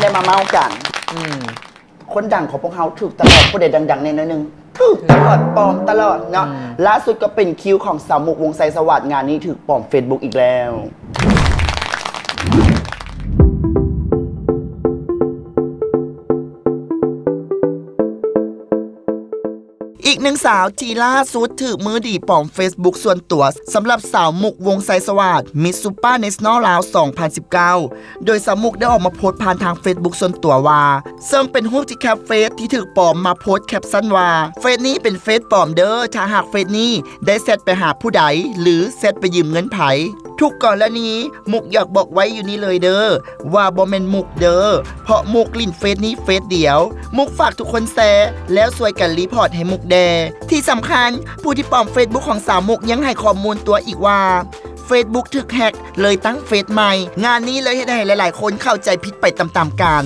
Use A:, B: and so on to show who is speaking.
A: ได้มาเมากันคนดังของพวกเขาถูกตลอดผู้ใดดังๆในนึงถูกตลอดปลอมตลอดเนาะล่าสุดก็เป็นคิวของสาวมุกวงไซสวัสดิ์งานนี้ถูกปลอม Facebook อีกแล้วอีกหนึ่งสาวที่ล่าสุดถือมือดีปลอม Facebook ส่วนตัวสำหรับสาวมุกวงไซสวัสดิ์มิสซูเปอร์เนชั่นแนลลาว 2019 โดยสาวมุกได้ออกมาโพสต์ผ่านทาง Facebook ส่วนตัวว่าซึ่งเป็นรูปที่แคปเฟซที่ถือปลอมมาโพสต์แคปชั่นว่าเฟซนี้เป็นเฟซปลอมเด้อถ้าหากเฟซนี้ได้เซตไปหาผู้ใดหรือเซตไปยืมเงินไผทุกก่อนแล้วนี้มุกอยากบอกไว้อยู่นี้เลยเด้อว่าบ่แม่นมุกเด้อเพราะมุกลิ่นเฟซนี้เฟซเดียวมุกฝากทุกคนแชร์แล้วช่วยกันรีพอร์ตให้มุกแดที่สำคัญผู้ที่ปลอม Facebook ของสาวมุกยังให้ข้อมูลตัวอีกว่า Facebook ถูกแฮกเลยตั้งเฟซใหม่งานนี้เลยให้หลายๆคนเข้าใจผิดไปตามๆกัน